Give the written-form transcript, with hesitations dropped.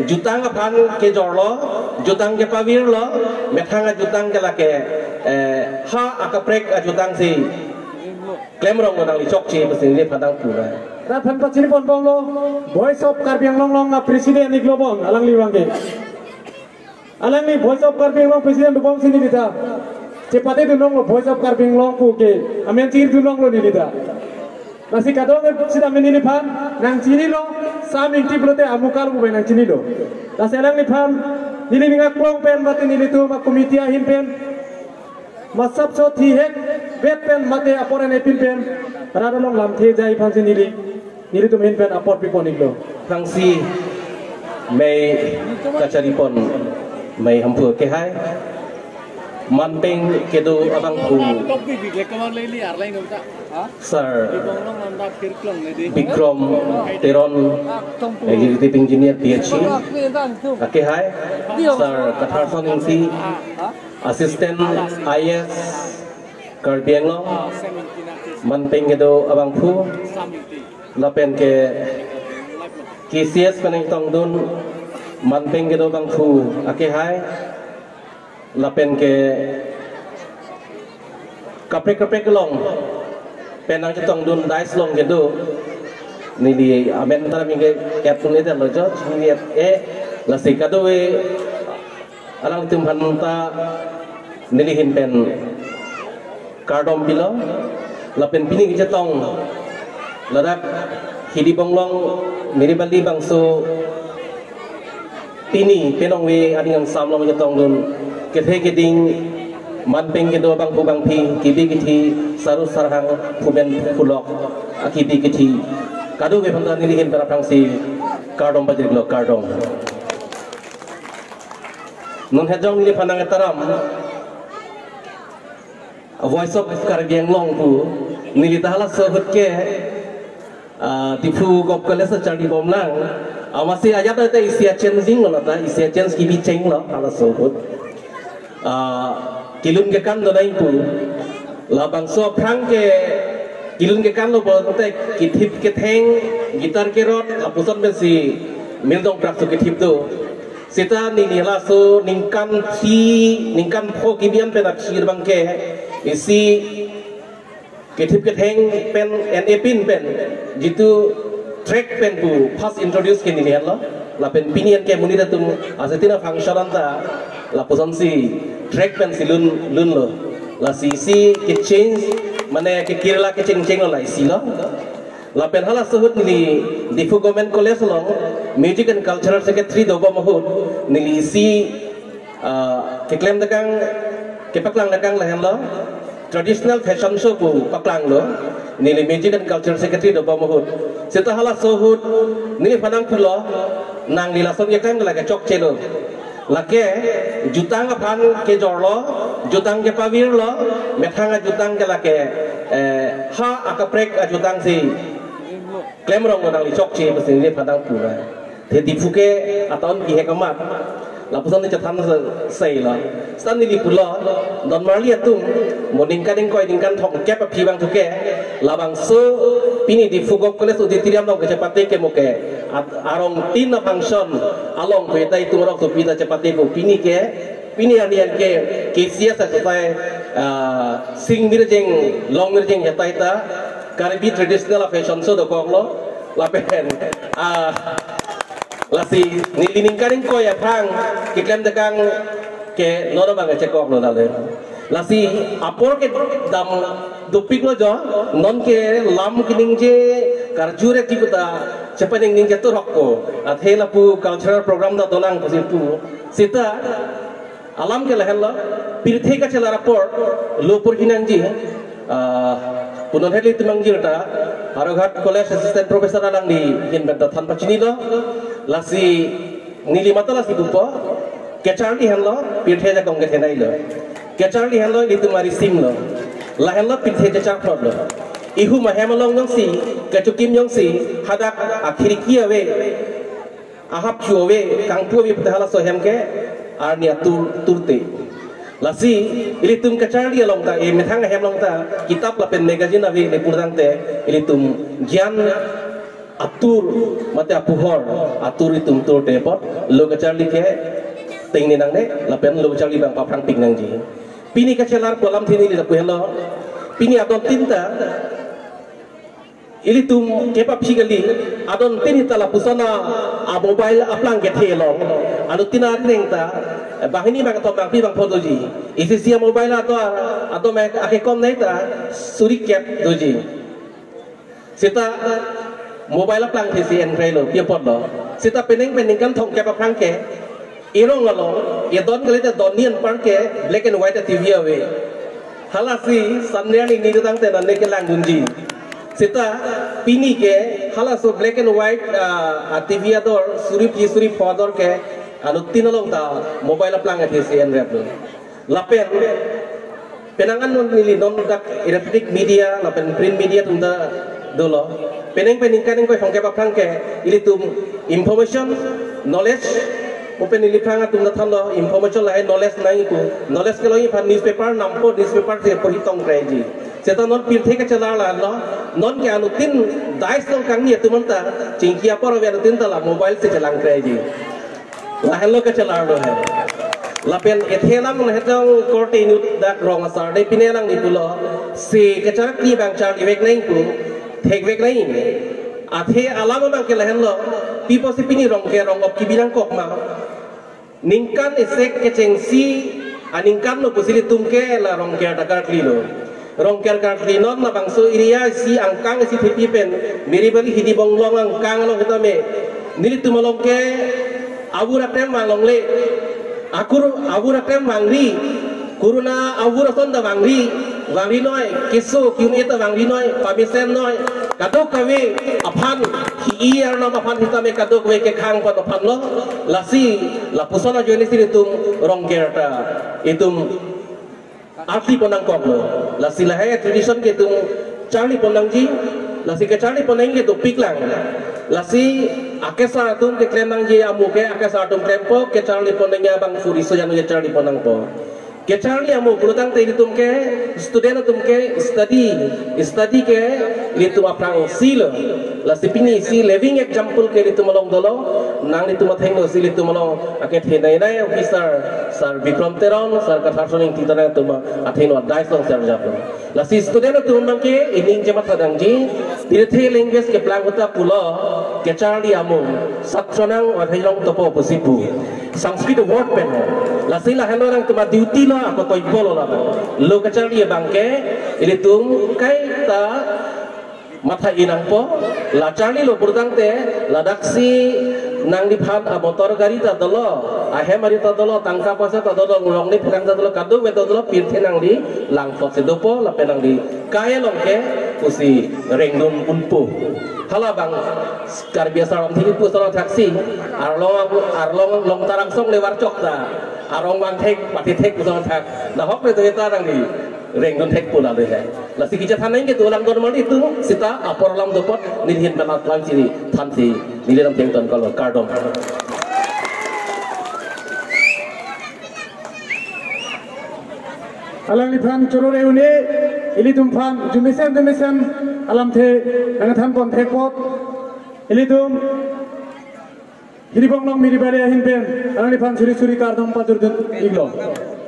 jutang pan ke jorlo jutang ke pavir lo methanga jutang ke lake ha akaprek jutang si klaim rong nang li chok che pasin le padang pura Rapan pacini pon bong lo Voice of Karbi Anglong long na presiden ni globon alang liwangge alang ni Voice of Karbi Anglong presiden dubong sini kita cepatnya dunong lo Voice of Karbi Anglong puke amen ciri dunong lo ni kita masih kadang sudah menini pan nang cini lo saming ti blote amukal bu nang cini lo la selang ni pan nili mingak klong pen mati nili tu mak komiti ahin pen masap so thi hek bet pen mate aporen epin pen rada long lam the jai pan nili nili tu main pen apor pi ponik lo Frangsi mei kacari pon mei hampur ke hai manpeng kedo abang pu sir Bikrom Teron executive engineer PhD ke hai sir Katharson Ingsi assistant IS Karbi Anglong manpeng kedo abang pu lapen ke KCS peneng tong dun manpeng kedo abang pu ke hai lapen ke kapek long penang cetong dun dais long gitu nili amen tara mingge kat tun itu lo jod ni la sikado we alang tumhan ta nili hin pen kardom bilo lapen pini cetong ladak hidi bonglong miri bali bangso pini penong we adingang samlong cetong dun kethe keding manpeng kedo bang pubang pi kibi kithi saru sarhang puben pulok akibi kithi kadu ge phanda nili hin para prangsi kardom bajir lo kardom non hejong nili phandang taram voice of Karbi Anglong pu nili tahala sohut ke tipu gop kale sa chandi bomlang amasi ajat ta isia changing lo ta isia change kibi cheng lo hala sohut kilun ke kan do nai pu labang so prang ke kilun ke kan lo bo te kithip ke theng gitar ke rot apuson ben si mildong prak su ke thip do sita ni la so ningkan thi ningkan pho kibiam pe na khir bang ke isi ke thip ke theng pen en epin pen jitu track pen pu first introduce ke ni lo la pen pinian ke munida tum asetina function anta la puson si track pen si lun lo la si ke change mane ke kirla ke cheng lo la si lo la pen hala sohut ni difu government college lo music and cultural secretary dobo mahut ni si ke claim dakang ke paklang dakang la hen lo traditional fashion show pu paklang lo ni music and cultural secretary dobo mahut sita hala sohut ni padang phulo nang lila som ye kan la ke chok chelo lake jutang pan ke jorlo jutang ke pavir lo methanga jutang ke lake ha akaprek jutang si klaim rong nang li chok che pasin le padang pura the difuke aton ki hekamat la pusan ni chathan sei la stan ni pulo don marli atung moning kading koi ding kan thok ke pa phi bang thuke labang so pini difugok kole su ditiriam lo ke chapate ke moke arong tin na function along ko dai tung rok so pida chapate ko pini anian ke KCS sa sai sing mirjeng long mirjeng hetai ta Karbi traditional fashion show do konglo la pen la si nilining karing ko ya phang ke klem dakang ke noro bang che kok lo dale la si apor ke dam dupik lo jo non ke lam kining je karjure tikuta chepaning ning je to rokko athela pu cultural program da dolang ko pu sita alam ke lehel lo pirthe ka chela rapor lo pur hinanji punon heli tumang jirta Haroghat College assistant professor alang di hin benta than pachini lo lasi nili mata lasi dupo kecharli hen lo pirthe ja kong ke thenai lo kecharli hen lo li tumari sim lo la hen lo pirthe ja chak lo ihu ma hemalong nong si kecukim yong si hadak akhiri kia we ahap chuo we kangpu we putahala so hem ke arnia turte lasi ilitum kacari along ta methang hem long ta kitab la pen magazine avi le purdang te ilitum gyan atur mate apuhor atur itung tur depot lo kecali ke ting ni nang ne lapen lo kecali bang paprang ping nang ji pini kacelar kolam thini li lapuhelo pini adon tinta ili tum kepa psigali adon tini tala pusana a mobile aplang ke thelong anu tinar nengta bahini bang to bang pi bang photoji isi sia mobile atau mek ake kom naita suri cap doji sita mobile aplang thisi enrai lo piapot lo sita pening kan thong cap aplang ke irong lo ye don kali ta donian par ke black and white tv awe halasi sanrian ini tang te nan ke lang gunji sita pini ke halaso black and white tv ador suri fodor ke anu tinalong ta mobile aplang thisi enrai lo lapen penangan non nili non dak electronic media lapen print media tunda dolo peneng kan ko hongke aplang ke ili tum information knowledge open ili pranga tum nathan lo information lai knowledge nai ku knowledge ke lo i phan newspaper nampo newspaper se po hitong reji seta non pil theka chala la lo non ke anu tin dais tong kang ni tu manta chingkia por ve anu tin tala mobile se chalang reji la hello ke chala lo hai lapen ethelang ne hetong korte inu dak rong asar dei pinelang ni pulo se ke charak ni bang char ivek nai ku thek vek nai athe alama bang ke lehen lo pipo si pini rong op kibirang kok ma ningkan esek ke cengsi aningkan no pusili tumke la rong ke dakar klilo rong ke dakar klino na bangso iria si angkang si thipi pen meri bali hidi bonglong angkang lo kita me nili tumalong ke abura tem malong le akur abura tem mangri kuruna abura sonda mangri wangri noi keso kyun eta wangri noi pamisen noi kadok kawe aphan hi ar no aphan hita me kadok we ke khang pa aphan lo lasi la pusana joini siri tum ronggerta itum arti ponang kok lo lasi la hai tradition ke tum charli ponang ji lasi ke charli ponang ke to piklang lasi akesa tum ke klenang ji amu ke akesa tum tempo ke charli ponang ya bang suri so janu ke charli ponang po ke charli amu kulutang te tum ke student tum ke study ke litu aprang sil la sipini si living example ke litu malong dolo nang litu matheng si litu malong ake thenai nai officer sir Vikram Teron sir kathasoning titana tuma atheno dai song sir japo la si student tum mang ke ining jema thadang ji tirthe language ke plang uta pulo ke charli amu satronang athailong topo posipu sanskrit word pen la sila hello rang tuma duty lo ako toy bolo la lo ke charli bangke ilitum kai ta matha inang po la charli lo purtang te la daksi nang di phan a motor gari ta dolo a hemari ta dolo tangka pasa ta dolo ngulong ni phang ta dolo kadu me ta dolo pirthe nang di lang fo se dopo la penang di kaya long ke usi rengnun unpu hala bang kar biasa ram thini pu solo taksi arlong long tarang song lewar chok ta arong wang thek pati thek solo thak na hok le to ta nang di rengnun thek pula le hai la sikija thanai ke tulang normal itu sita apor lam dopot nilhin banat lang ciri thansi nilam tengton kalau kardom alang ni phan choro reune ili tum phan jumisen alam the nang tham kon thekot ili tum hiri bonglong miri bare hin pen alang ni phan suri kardom padur iglo